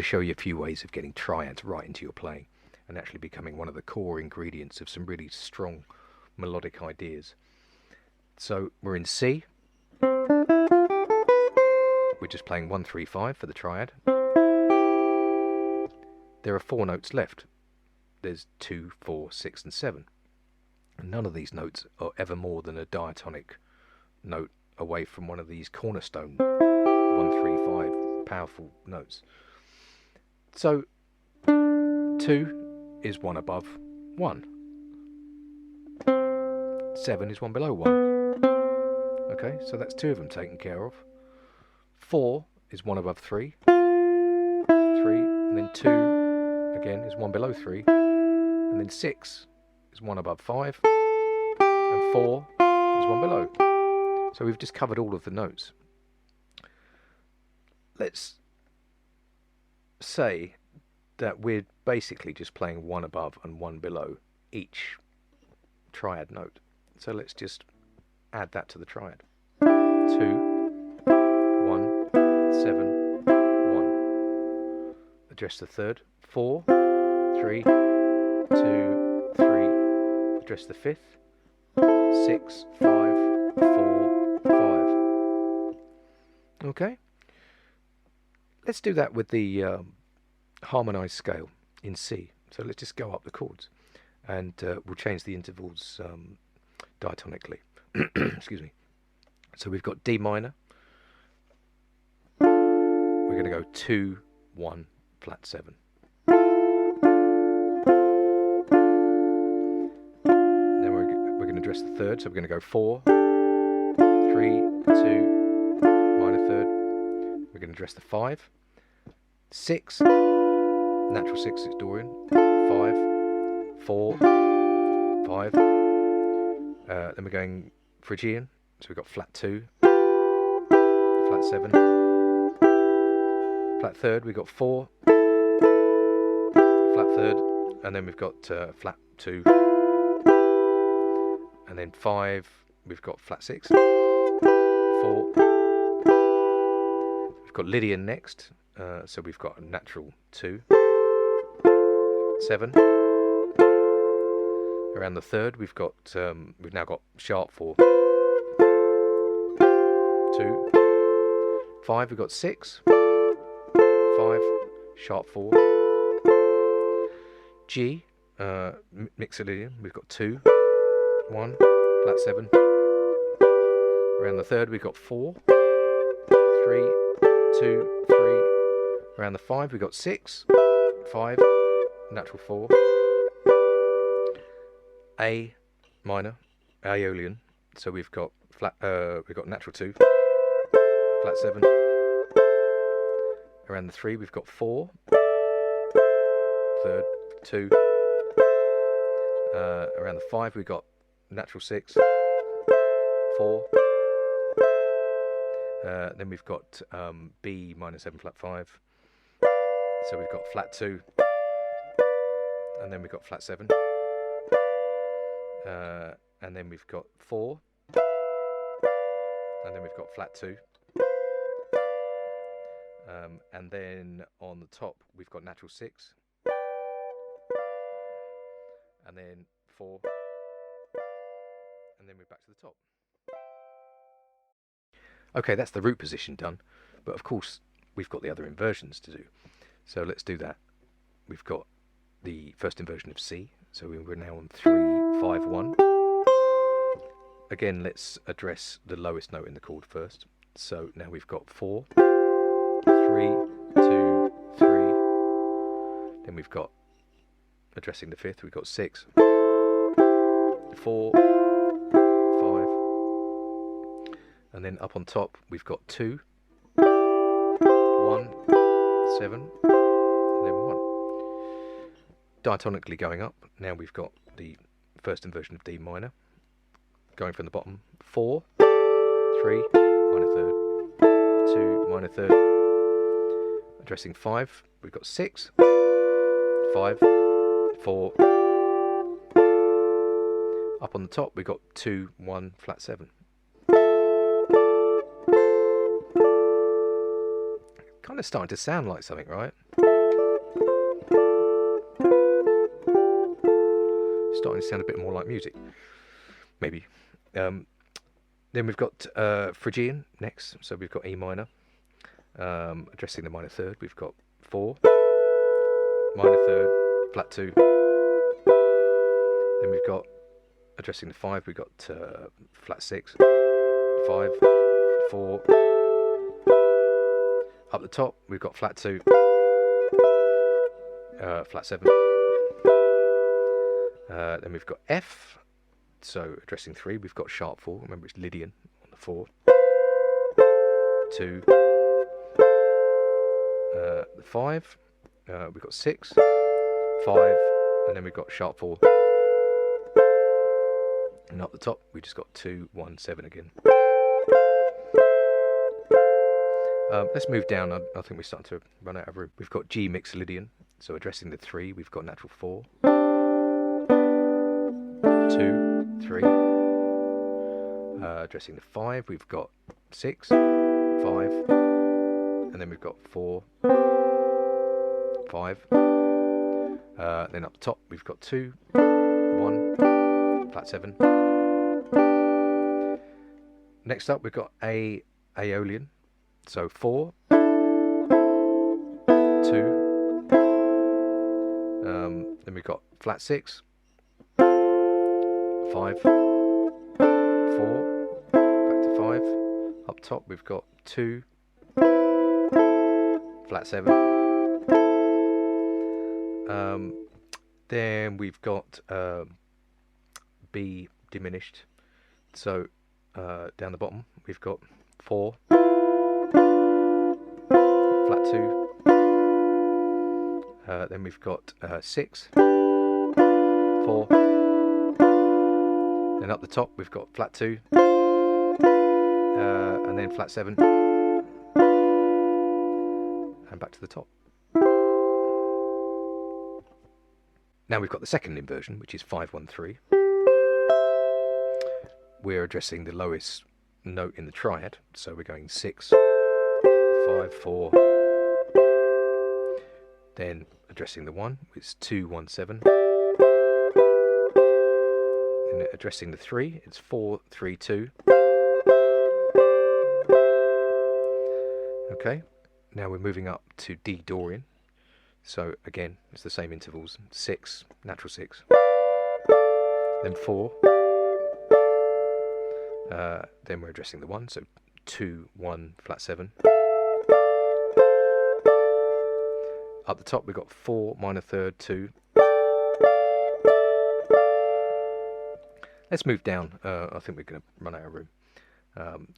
to show you a few ways of getting triads right into your playing and actually becoming one of the core ingredients of some really strong melodic ideas. So we're in C. We're just playing 1, 3, 5 for the triad. There are 4 notes left. There's 2, 4, 6 and 7. And none of these notes are ever more than a diatonic note away from one of these cornerstone 1, 3, 5 powerful notes. So 2 is 1 above 1. 7 is 1 below 1. Okay, so that's 2 of them taken care of. 4 is 1 above 3. 3, and then 2 again is 1 below 3. And then 6 is 1 above 5. And 4 is 1 below. So we've just covered all of the notes. Let's say that we're basically just playing 1 above and 1 below each triad note. So let's just add that to the triad. 2, 1, 7, 1. Address the third. 4, 3, 2, 3. Address the fifth. 6, 5, 4, 5. Okay. Let's do that with the harmonized scale in C. So let's just go up the chords, and we'll change the intervals diatonically. Excuse me. So we've got D minor. We're going to go 2, 1, flat 7. Then we're going to address the third. So we're going to go 4, 3, 2, minor third. We're going to address the 5, 6, natural 6 is Dorian, 5, 4, 5. Then we're going Phrygian, so we've got flat 2, flat 7, flat third, we've got 4, flat third, and then we've got flat 2, and then 5, we've got flat 6, 4. We've got Lydian next, so we've got a natural 2, 7. Around the third, we've now got sharp 4, 2, 5. We've got 6, 5, sharp 4. G, Mixolydian, we've got 2, 1, flat 7. Around the third, we've got 4, 3, 2, 3. Around the 5, we've got 6, 5, natural 4. A minor, Aeolian. So we've got natural 2, flat 7. Around the 3, we've got 4, third, 2. Around the 5, we've got natural 6, 4. Then we've got B minor 7 flat 5. So we've got flat 2, and then we've got flat 7. And then we've got 4, and then we've got flat 2. And then on the top we've got natural 6, and then 4, and then we're back to the top. Okay, that's the root position done, but of course we've got the other inversions to do. So let's do that. We've got the first inversion of C, so we're now on 3, 5, 1. Again, let's address the lowest note in the chord first. So now we've got 4, 3, 2, 3. Then we've got, addressing the fifth, we've got 6, 4, 5. And then up on top, we've got 2, 1, 7, and then 1. Diatonically going up, now we've got the first inversion of D minor. Going from the bottom, 4, 3, minor third, 2, minor third. Addressing 5, we've got 6, 5, 4. Up on the top, we've got 2, 1, flat 7. Kind of starting to sound like something, right? starting to sound a bit more like music, maybe. Then we've got Phrygian next, so we've got E minor, addressing the minor third. We've got 4, minor third, flat 2. Then we've got addressing the 5. We've got flat 6, 5, 4. Up the top, we've got flat 2, flat 7. Then we've got F, so addressing 3, we've got sharp 4. Remember, it's Lydian on the 4. 2. The 5, we've got 6, 5, and then we've got sharp 4. And up the top, we just got 2, 1, 7 again. Let's move down. I think we're starting to run out of room. We've got G mixed Lydian, so addressing the 3, we've got natural 4, 2, 3. Addressing the 5, we've got 6, 5, and then we've got 4, 5. Then up the top, we've got 2, 1, flat 7. Next up, we've got A Aeolian. So 4, 2, then we've got flat 6, 5, 4, back to 5. Up top we've got 2, flat 7. Then we've got B diminished. So down the bottom we've got 4, flat 2, then we've got 6, 4, then up the top we've got flat 2, and then flat 7, and back to the top. Now we've got the second inversion, which is 5-1-3. We're addressing the lowest note in the triad, so we're going 6, 5, 4. Then addressing the 1, it's 2, 1, 7. Then addressing the 3, it's 4, 3, 2. Okay, now we're moving up to D Dorian. So again, it's the same intervals: 6, natural 6. Then 4. Then we're addressing the 1, so 2, 1, flat 7. Up the top we've got 4, minor third, 2. Let's move down. I think we're going to run out of room.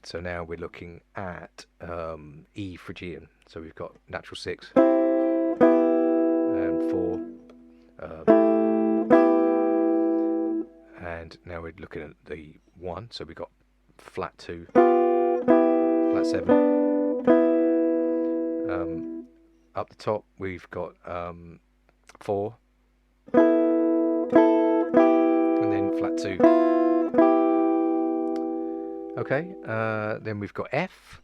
So now we're looking at E Phrygian. So we've got natural 6 and 4. And now we're looking at the 1. So we've got flat 2, flat 7. Up the top we've got 4, and then flat 2. Okay, then we've got F,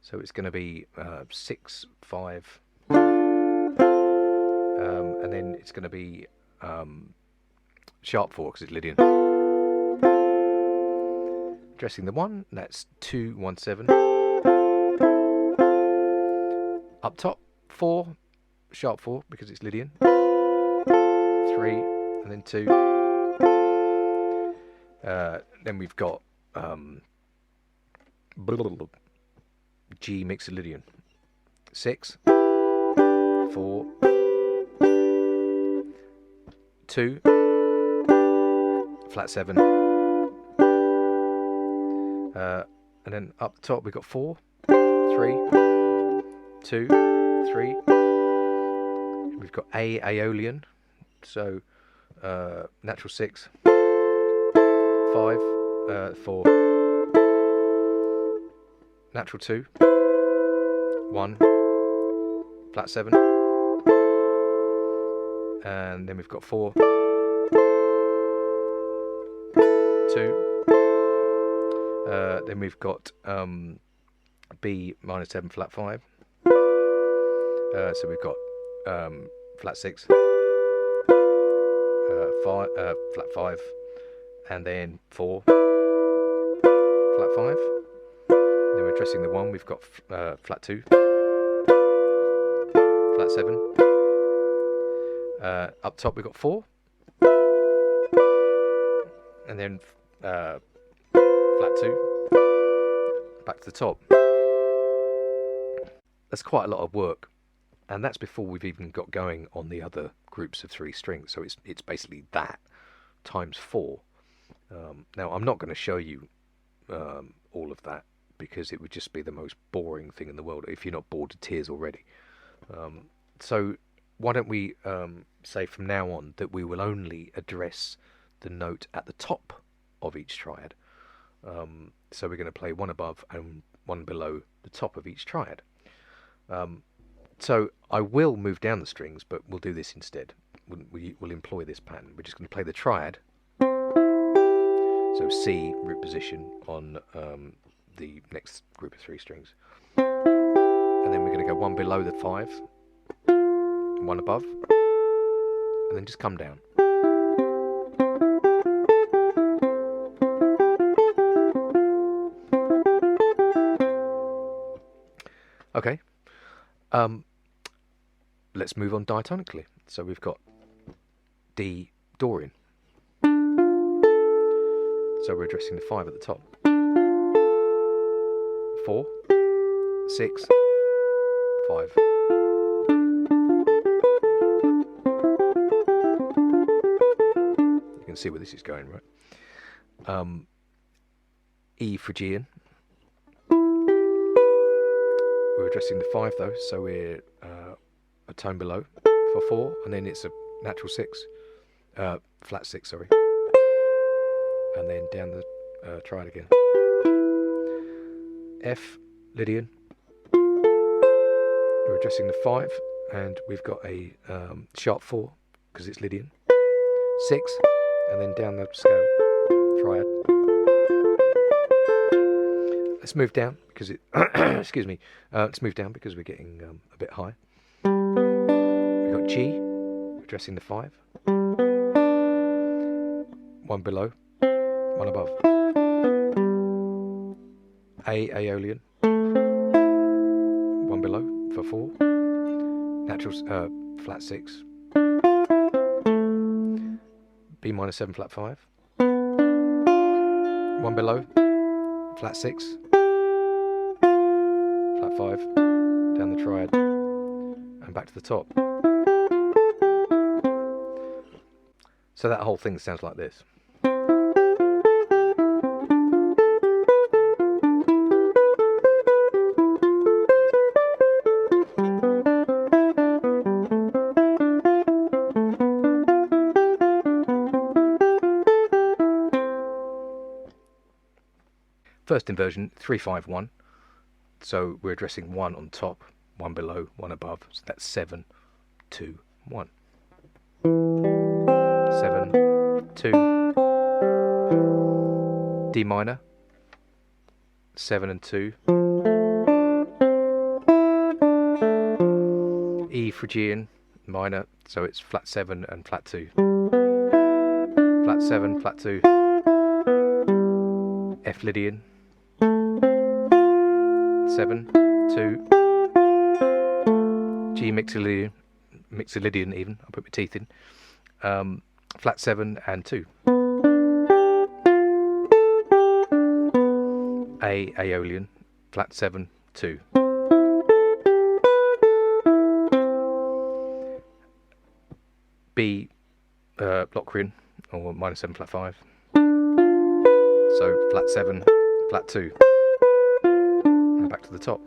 so it's going to be 6, 5, and then it's going to be sharp 4 because it's Lydian. Addressing the 1, that's 2, 1, 7. Up top, 4, sharp 4 because it's Lydian. 3, and then 2. Then we've got G mixed Lydian. 6, 4, 2, flat 7. And then up the top we've got 4, 3, 2, 3. We've got A Aeolian, so natural 6, 5, 4, natural 2, 1, flat 7, and then we've got 4, 2. Then we've got B minor 7, flat 5. So we've got flat 6, 4, flat 5, and then 4, flat 5. Then we're addressing the 1. We've got flat 2, flat 7. Up top we've got 4, and then flat 2, back to the top. That's quite a lot of work, and that's before we've even got going on the other groups of 3 strings. So it's basically that times 4. Now I'm not going to show you all of that, because it would just be the most boring thing in the world if you're not bored to tears already. So why don't we say from now on that we will only address the note at the top of each triad. So we're going to play one above and one below the top of each triad. So I will move down the strings, but we'll do this instead. We'll employ this pattern. We're just going to play the triad. So C, root position, on the next group of 3 strings. And then we're going to go one below the 5, and one above, and then just come down. Okay. Let's move on diatonically. So we've got D Dorian. So we're addressing the 5 at the top. 4, 6, 5. You can see where this is going, right? E Phrygian. We're addressing the 5 though, so we're a tone below for 4, and then it's a natural 6, flat 6, sorry, and then down the triad again. F Lydian. We're addressing the 5, and we've got a sharp 4 because it's Lydian. 6, and then down the scale, triad. Let's move down because it. Excuse me. Let's move down because we're getting a bit high. We've got G, addressing the 5. 1 below, 1 above. A Aeolian. 1 below for 4. Natural flat 6. B minor 7 flat 5. 1 below, flat 6. Flat 5, down the triad, and back to the top. So that whole thing sounds like this. First inversion, 3-5-1. So we're addressing 1 on top, 1 below, 1 above. So that's 7, 2, 1. 7, 2. D minor, 7 and 2. E Phrygian minor, so it's flat 7 and flat 2. Flat 7, flat 2. F Lydian. 7, 2, G Mixolydian even, I'll put my teeth in, flat 7 and 2, A Aeolian, flat 7, 2, B Locrian, or minor 7 flat 5, so flat 7, flat 2. Back to the top.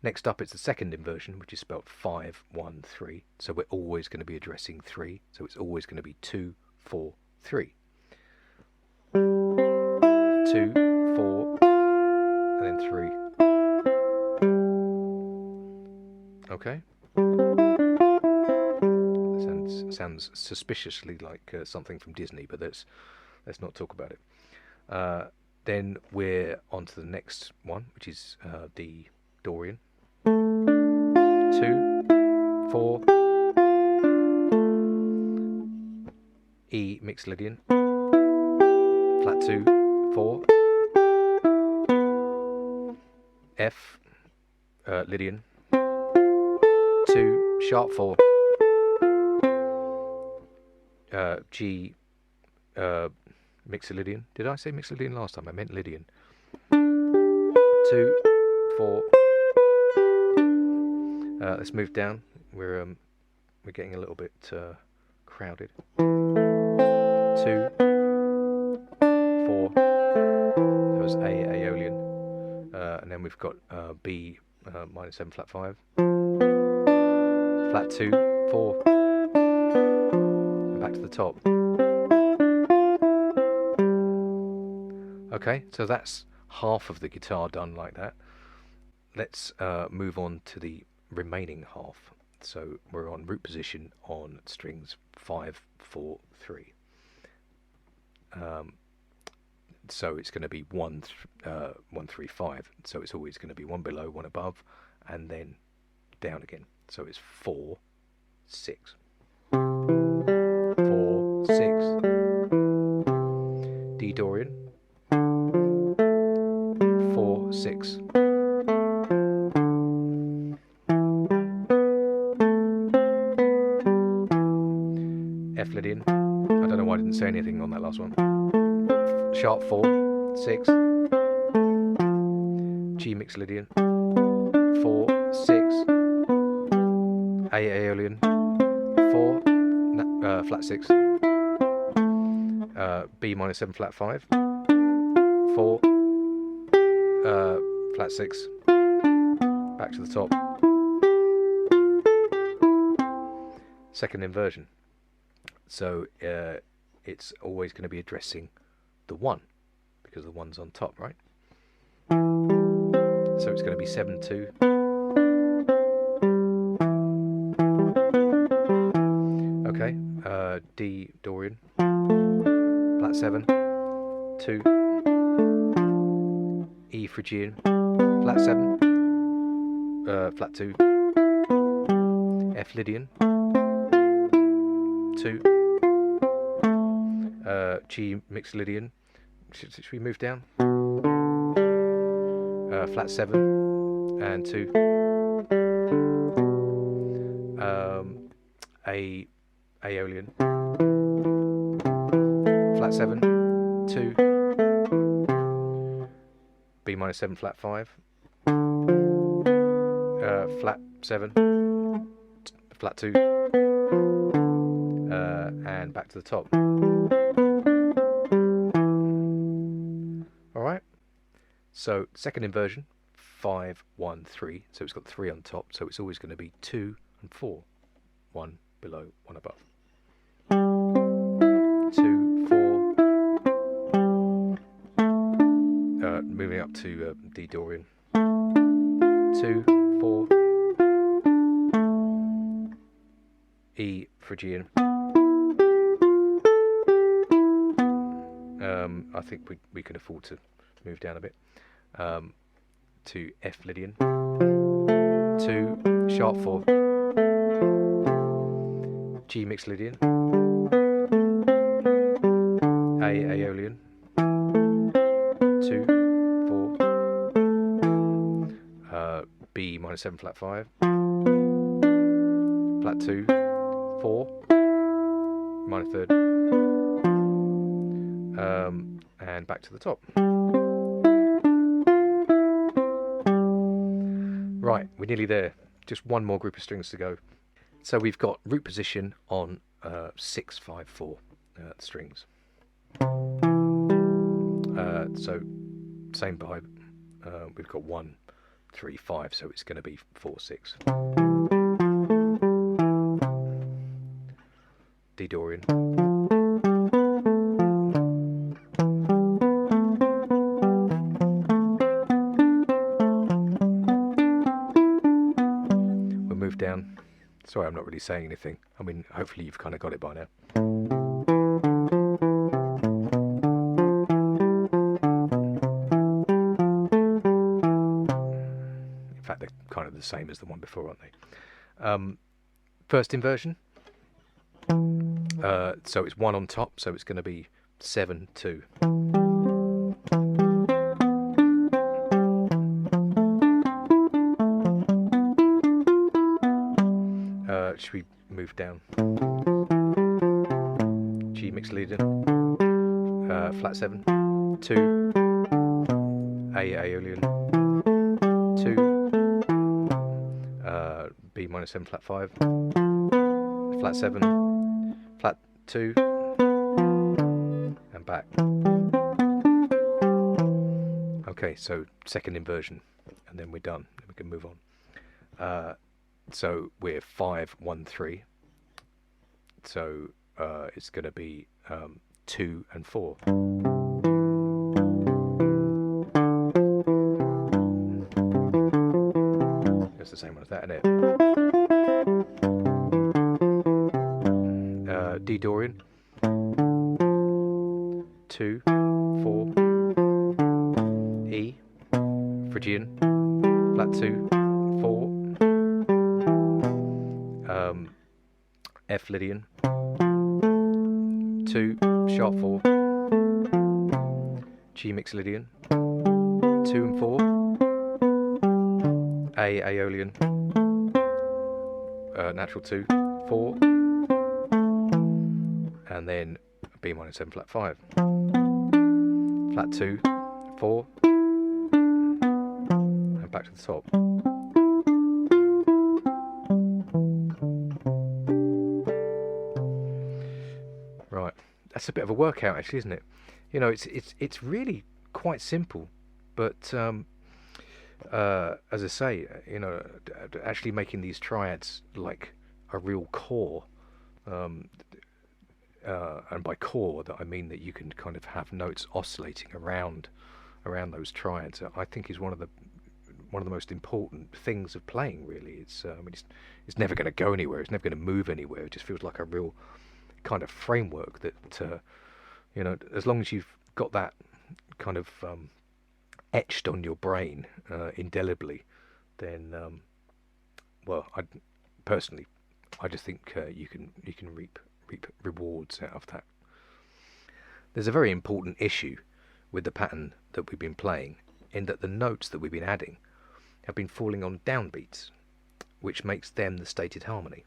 Next up, it's the second inversion, which is spelled 5-1-3. So we're always going to be addressing 3. So it's always going to be 2, 4, 3. 2, 4, and then 3. Okay. Sounds suspiciously like something from Disney, but let's not talk about it. Then we're on to the next one, which is D Dorian. 2, 4, E mixed Lydian, flat 2, 4, F Lydian, 2, sharp 4, G mixed Lydian. Did I say mixed Lydian last time? I meant Lydian. 2, 4. Let's move down. We're getting a little bit crowded. 2, 4. That was A Aeolian, and then we've got B minor 7 flat 5, flat 2, 4, and back to the top. Okay, so that's half of the guitar done like that. Let's move on to the remaining half. So we're on root position on strings 5, 4, 3. So it's going to be 1, 3, 5. So it's always going to be one below, one above, and then down again. So it's 4, 6, 4, 6. D Dorian, 4, 6. F Lydian. I don't know why I didn't say anything on that last one. Sharp 4, 6. G mixed Lydian, 4, 6. A Aeolian, 4, flat 6. B minor 7 flat 5, 4, flat 6. Back to the top. Second inversion. So it's always going to be addressing the 1 because the 1's on top, right? So it's going to be 7, 2. Okay, D Dorian, flat 7, 2. E Phrygian, flat 7, flat 2. F Lydian, 2. G mixed Lydian. Should we move down? Flat 7 and 2. A Aeolian, flat 7, 2. B minor 7 flat 5. Flat 7, flat 2. And back to the top. Alright, so second inversion, 5, 1, 3. So it's got 3 on top, so it's always going to be 2 and 4. 1 below, 1 above. 2, 4. Moving up to D Dorian. 2, 4. E Phrygian. I think we can afford to move down a bit. To F Lydian. 2, sharp 4. G mixed Lydian. A Aeolian. 2, 4. B minor 7 flat 5. Flat 2, 4. Minor 3rd. And back to the top. Right, we're nearly there. Just one more group of strings to go. So we've got root position on 6, 5, 4 strings. So same vibe. We've got 1, 3, 5, so it's going to be 4, 6. D Dorian. We'll move down. Sorry, I'm not really saying anything. I mean, hopefully you've kind of got it by now. In fact, they're kind of the same as the one before, aren't they? first inversion. So it's 1 on top, so it's going to be 7, 2. Should we move down? G mixed leader, flat 7, 2, A Aeolian, 2, B minor 7 flat 5, flat 7, flat 2, and back. Okay, so second inversion, and then we're done. Then we can move on. So we're 5, 1, 3. So it's going to be 2 and 4. It's the same one as that, isn't it? D Dorian. 2, 4. E. Phrygian. Flat 2, 4. F Lydian, 2, sharp 4, G mixed Lydian, 2 and 4, A Aeolian, natural 2, 4, and then B minor 7 flat 5, flat 2, 4, and back to the top. Right, that's a bit of a workout, actually, isn't it? You know, it's really quite simple, but as I say, you know, actually making these triads like a real core, and by core, that I mean that you can kind of have notes oscillating around those triads. I think is one of the most important things of playing. Really, it's never going to go anywhere. It's never going to move anywhere. It just feels like a real kind of framework that you know, as long as you've got that kind of etched on your brain indelibly, then well, I just think you can reap rewards out of that. There's a very important issue with the pattern that we've been playing, in that the notes that we've been adding have been falling on downbeats, which makes them the stated harmony.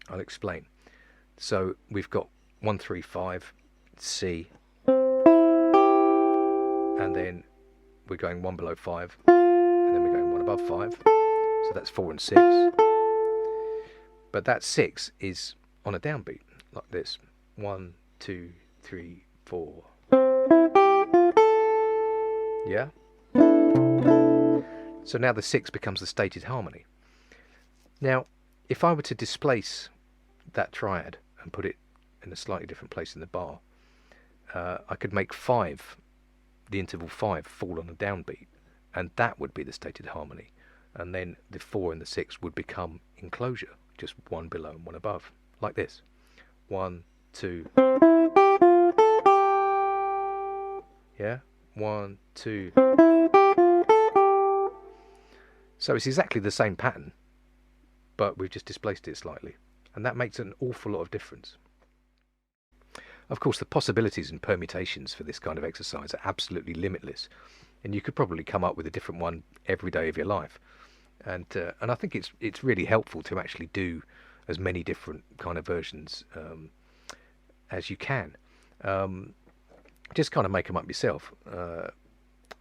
I'll explain. So we've got 1, 3, 5, C, and then we're going 1 below 5, and then we're going 1 above 5. So that's 4 and 6. But that 6 is on a downbeat, like this. 1, 2, 3, 4. Yeah? So now the 6 becomes the stated harmony. Now, if I were to displace that triad and put it in a slightly different place in the bar, I could make 5, the interval 5, fall on a downbeat, and that would be the stated harmony, and then the 4 and the 6 would become enclosure, just 1 below and 1 above, like this. 1, 2, yeah, 1, 2. So it's exactly the same pattern, but we've just displaced it slightly, and that makes an awful lot of difference. Of course, the possibilities and permutations for this kind of exercise are absolutely limitless, and you could probably come up with a different one every day of your life. And I think it's really helpful to actually do as many different kind of versions as you can. Just kind of make them up yourself.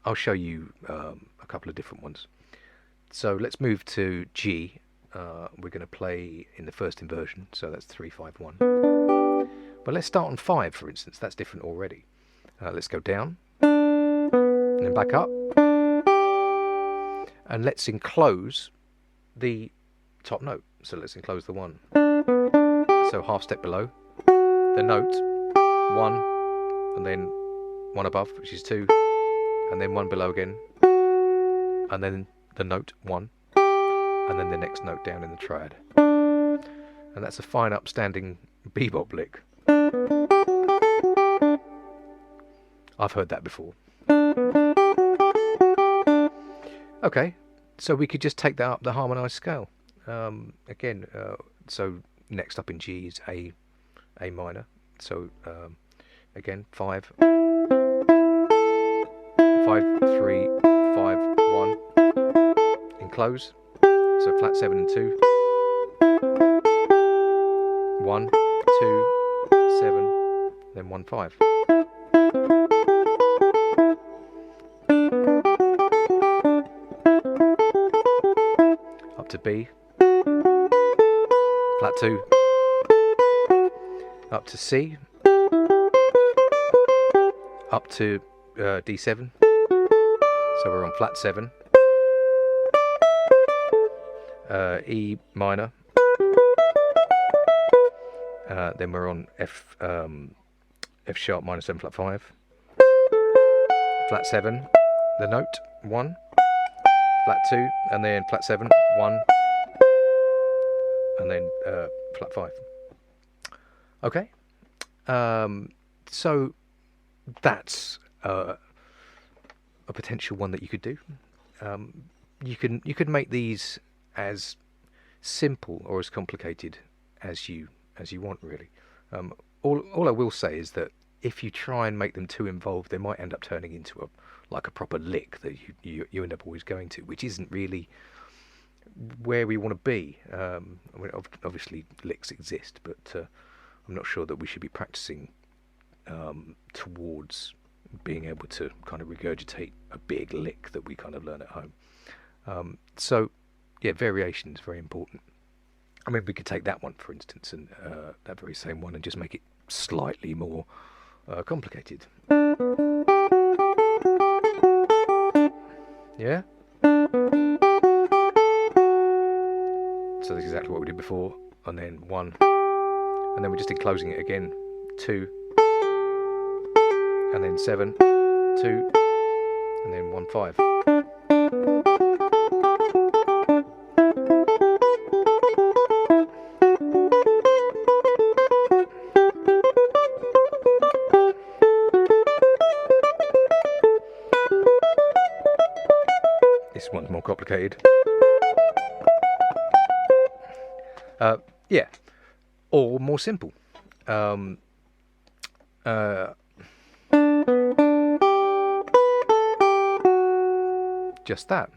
I'll show you a couple of different ones. So let's move to G. We're going to play in the first inversion, so that's 3, 5, 1. But let's start on 5, for instance. That's different already. Let's go down, and then back up, and let's enclose the top note. So let's enclose the 1. So half step below the note, 1, and then 1 above, which is 2, and then 1 below again, and then the note 1, and then the next note down in the triad. And that's a fine upstanding bebop lick. I've heard that before. Okay, so we could just take that up the harmonised scale. Again, So next up in G is A minor. So again, 5, 5, 3, 5, 1 in close. So flat 7 and 2. 1, 2, 7, then 1, 5. Up to B, flat 2, up to C, up to D7, so we're on flat 7, E minor, then we're on F sharp minor 7 flat 5, flat 7, the note 1, flat 2, and then flat 7, 1, and then flat 5. Okay, so that's a potential one that you could do. You could make these as simple or as complicated as you want, really. All I will say is that if you try and make them too involved, they might end up turning into a proper lick that you end up always going to, which isn't really where we want to be. I mean, obviously licks exist, but I'm not sure that we should be practicing towards being able to kind of regurgitate a big lick that we kind of learn at home. So yeah, variation is very important. I mean, we could take that one, for instance, and that very same one, and just make it slightly more complicated. Yeah? So that's exactly what we did before, and then 1, and then we're just enclosing it again, 2, and then 7, 2, and then 1, 5. This one's more complicated. Yeah, or more simple. Just that.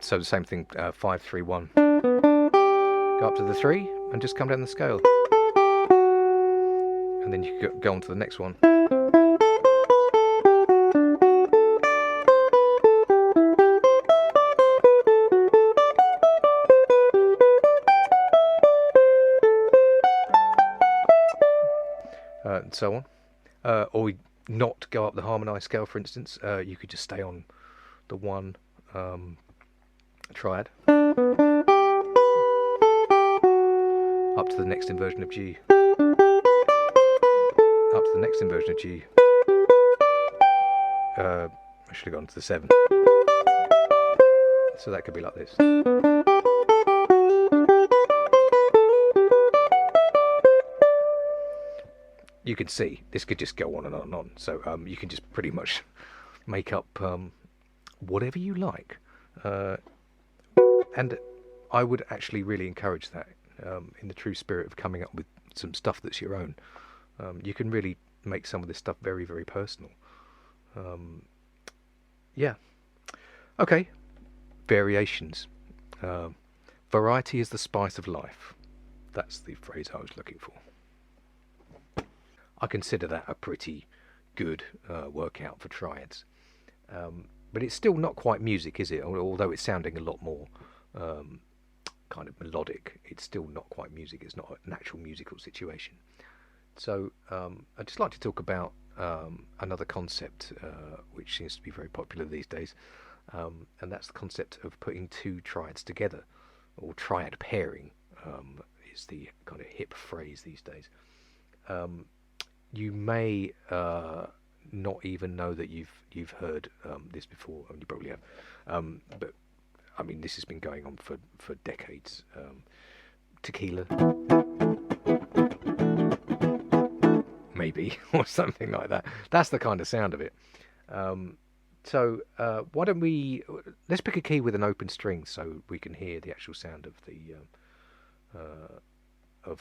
So the same thing, 5, 3, 1. Go up to the 3 and just come down the scale. And then you go on to the next one. And so on. Or not go up the harmonised scale, for instance. You could just stay on the 1 triad. Up to the next inversion of G. Up to the next inversion of G. I should have gone to the 7. So that could be like this. You can see this could just go on and on and on. So you can just pretty much make up whatever you like. And I would actually really encourage that in the true spirit of coming up with some stuff that's your own. You can really make some of this stuff very, very personal. Yeah. Okay. Variations. Variety is the spice of life. That's the phrase I was looking for. I consider that a pretty good workout for triads. But it's still not quite music, is it? Although it's sounding a lot more kind of melodic, it's still not quite music. It's not a natural musical situation. So I'd just like to talk about another concept which seems to be very popular these days, and that's the concept of putting two triads together, or triad pairing is the kind of hip phrase these days. You may not even know that you've heard this before, and you probably have, but I mean, this has been going on for decades. Tequila, maybe, or something like that. That's the kind of sound of it. So why don't let's pick a key with an open string so we can hear the actual sound of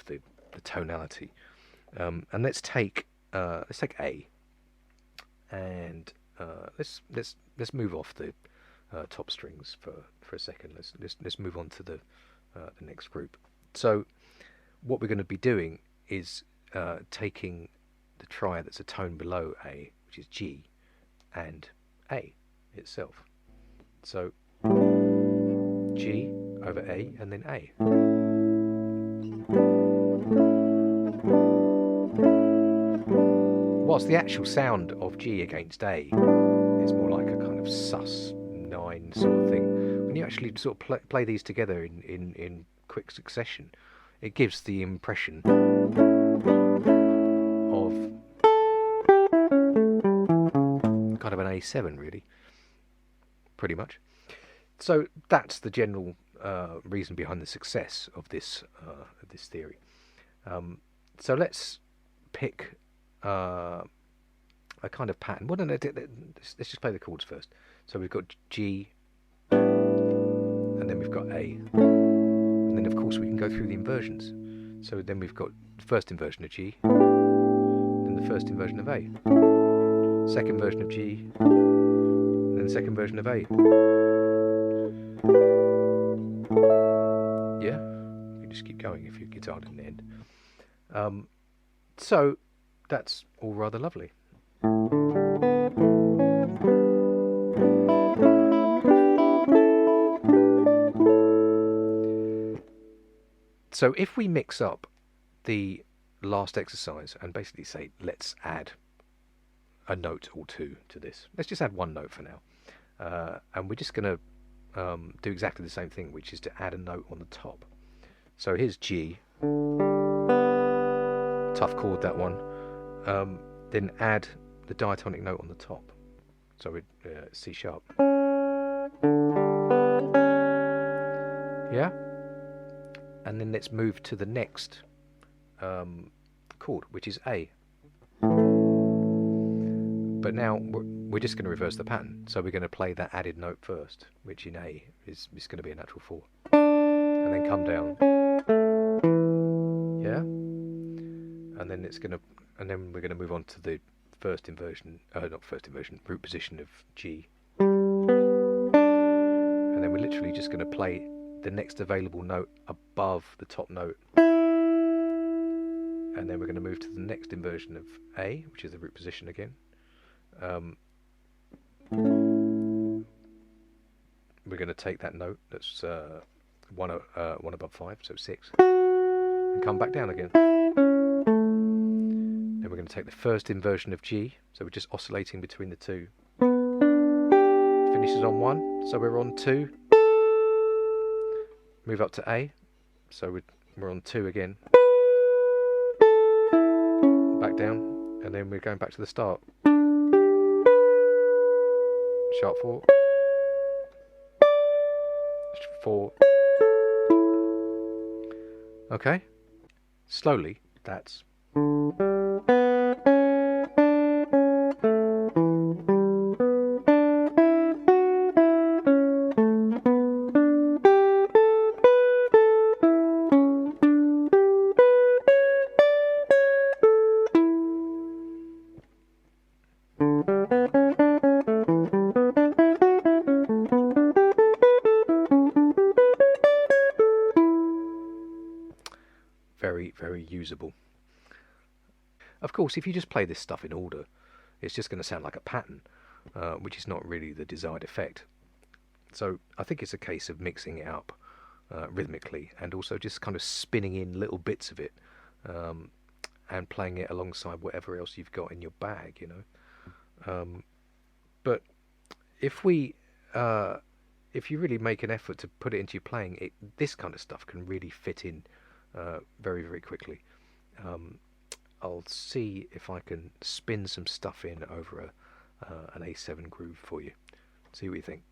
the tonality. And let's take A, and let's move off the top strings for a second. Let's move on to the next group. So what we're going to be doing is taking the triad that's a tone below A, which is G, and A itself. So G over A and then A. Whilst the actual sound of G against A is more like a kind of sus9 sort of thing, when you actually sort of play these together in quick succession, it gives the impression of kind of an A7, really, pretty much. So that's the general reason behind the success of this theory. So let's pick a kind of pattern. Well, let's just play the chords first. So we've got G, and then we've got A, and then of course we can go through the inversions. So then we've got the first inversion of G, then the first inversion of A, second version of G, then the second version of A. Yeah, you can just keep going if your guitar didn't end. So that's all rather lovely. So if we mix up the last exercise and basically say, let's add a note or two to this. Let's just add one note for now. And we're just going to do exactly the same thing, which is to add a note on the top. So here's G. Tough chord, that one. Then add the diatonic note on the top. So we're C sharp. Yeah? And then let's move to the next chord, which is A. But now we're just going to reverse the pattern. So we're going to play that added note first, which in A is going to be a natural 4. And then come down. Yeah? And then we're going to move on to the first inversion, root position of G. And then we're literally just going to play the next available note above the top note. And then we're going to move to the next inversion of A, which is the root position again. We're going to take that note that's one above 5, so 6, and come back down again. Then we're going to take the first inversion of G, so we're just oscillating between the two. Finishes on 1, so we're on 2. Move up to A, so we're on 2 again. Back down, and then we're going back to the start. Sharp 4. 4. Okay. Slowly, that's... very, very usable. Of course, if you just play this stuff in order, it's just going to sound like a pattern, which is not really the desired effect. So I think it's a case of mixing it up rhythmically, and also just kind of spinning in little bits of it, and playing it alongside whatever else you've got in your bag, you know. But if you really make an effort to put it into your playing, this kind of stuff can really fit in very, very quickly. I'll see if I can spin some stuff in over an A7 groove for you. See what you think.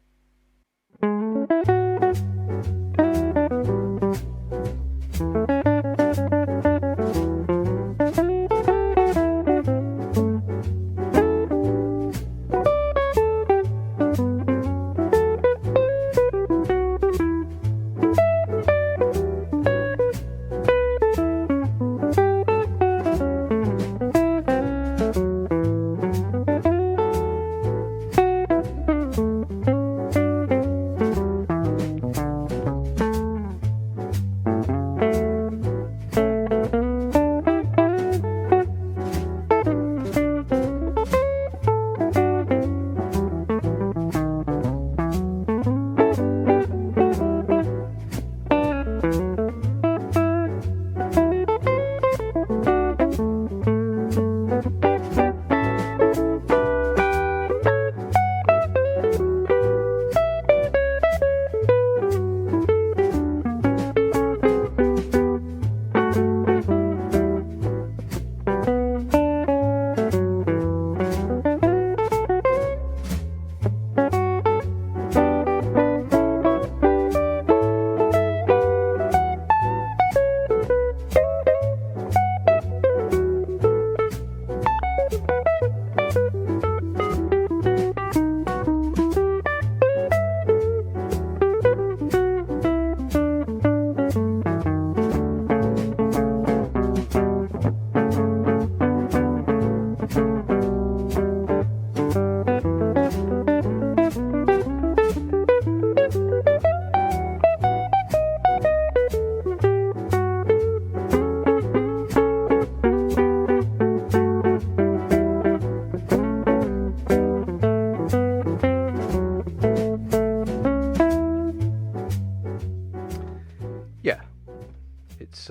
it's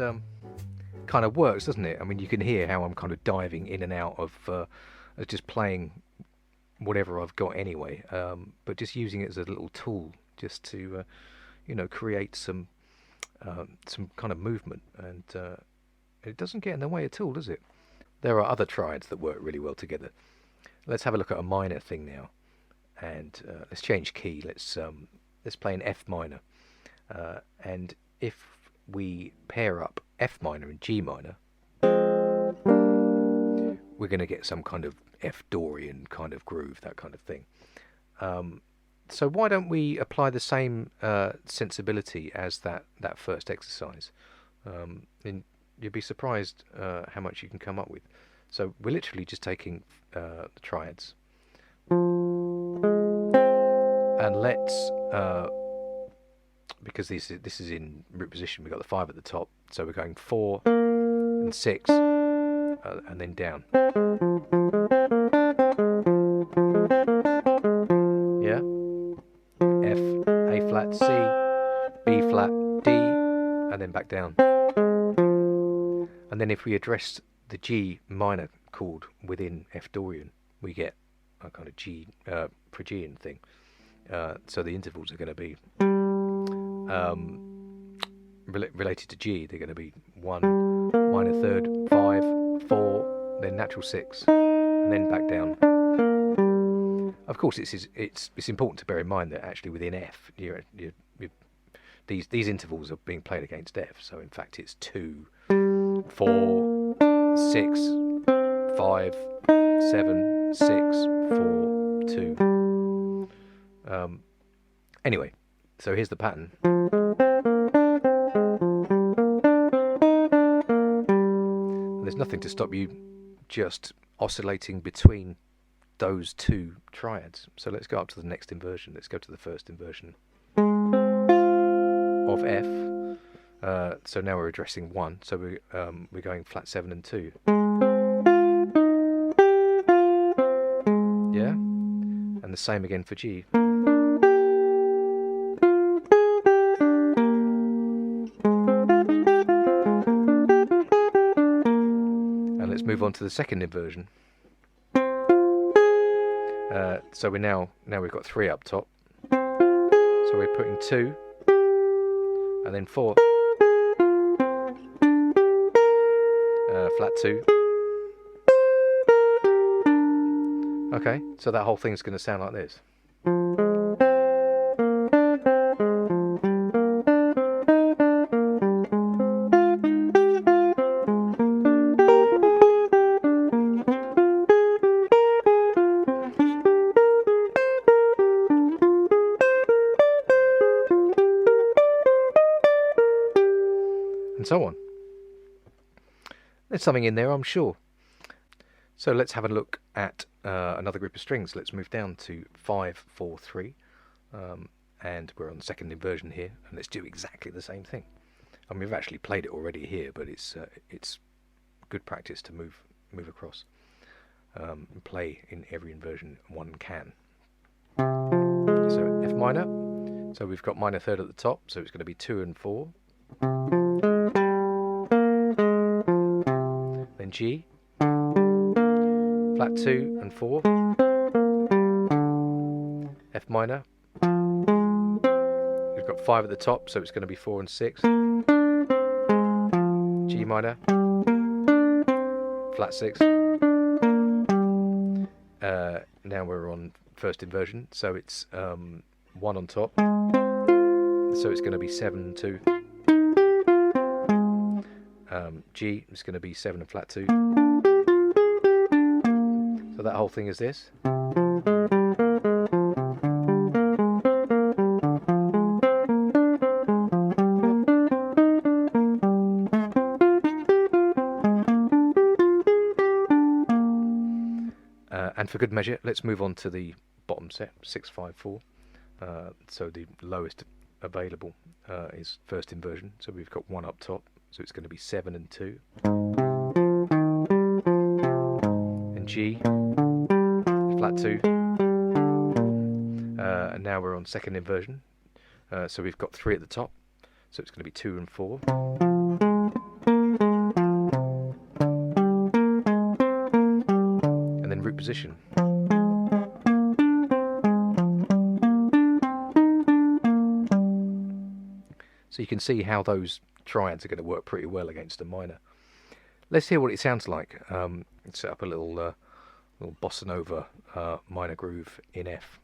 kind of works, doesn't it? I mean, you can hear how I'm kind of diving in and out of just playing whatever I've got anyway, but just using it as a little tool just to create some kind of movement, and it doesn't get in the way at all, does it? There are other triads that work really well together. Let's have a look at a minor thing now, and let's change key. Let's play an F minor, and if we pair up F minor and G minor, we're going to get some kind of F Dorian kind of groove, that kind of thing. So why don't we apply the same sensibility as that first exercise? And you'd be surprised how much you can come up with. So we're literally just taking the triads, and let's because this is in root position, we've got the 5 at the top, so we're going 4 and 6 and then down. Yeah, F, A flat, C, B flat, D, and then back down. And then if we address the G minor chord within F Dorian, we get a kind of G Phrygian thing. So the intervals are going to be related to G. They're going to be 1 minor third, 5, 4, then natural 6, and then back down. Of course, it's important to bear in mind that actually within F, these intervals are being played against F. So in fact, it's 2, 4, 6, 5, 7, 6, 4, 2. Anyway, so here's the pattern. There's nothing to stop you just oscillating between those two triads. So let's go up to the next inversion. Let's go to the first inversion of F. So now we're addressing 1. So we're going flat 7 and 2. Yeah, and the same again for G. And let's move on to the second inversion. So we're now we've got 3 up top. So we're putting 2 and then 4. Flat 2. Okay, so that whole thing's going to sound like this. And so on. There's something in there, I'm sure. So let's have a look at another group of strings. Let's move down to 5, 4, 3, and we're on the second inversion here, and let's do exactly the same thing. I mean, we've actually played it already here, but it's good practice to move across and play in every inversion one can. So F minor. So we've got minor third at the top, so it's going to be 2 and 4. Then G, flat 2 and 4, F minor, we've got 5 at the top, so it's going to be 4 and 6, G minor, flat 6, now we're on first inversion, so it's 1 on top, so it's going to be 7 and 2. G is going to be 7 and flat 2. So that whole thing is this. And for good measure, let's move on to the bottom set, 6, 5, 4. So the lowest available is first inversion. So we've got 1 up top. So it's going to be 7 and 2. And G, flat 2. And now we're on second inversion. So we've got 3 at the top. So it's going to be 2 and 4. position. So you can see how those triads are going to work pretty well against a minor. Let's hear what it sounds like. Let's set up a little bossa nova minor groove in F.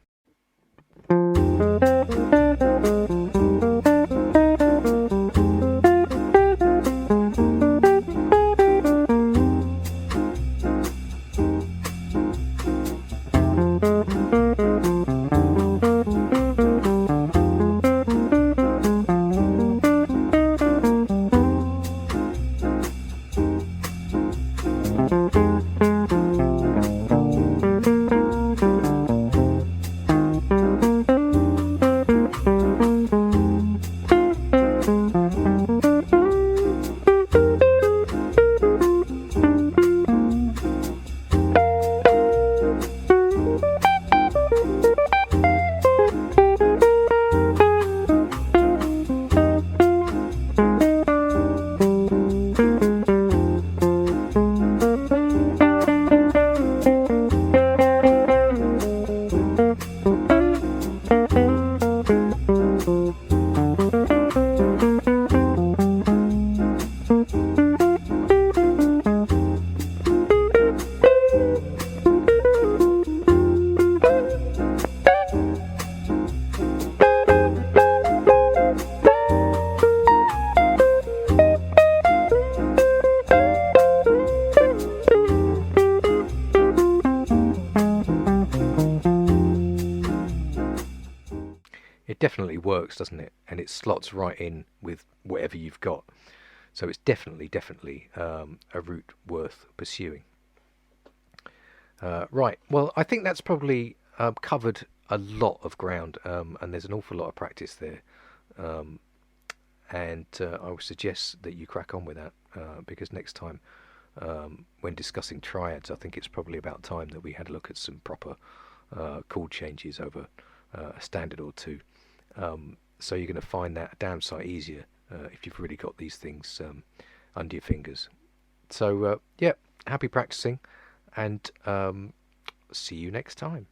It definitely works, doesn't it? And it slots right in with whatever you've got. So it's definitely a route worth pursuing. Right, well, I think that's probably covered a lot of ground, and there's an awful lot of practice there. And I would suggest that you crack on with that, because next time, when discussing triads, I think it's probably about time that we had a look at some proper chord changes over a standard or two. So you're going to find that a damn sight easier if you've really got these things under your fingers. So yeah, happy practicing, and see you next time.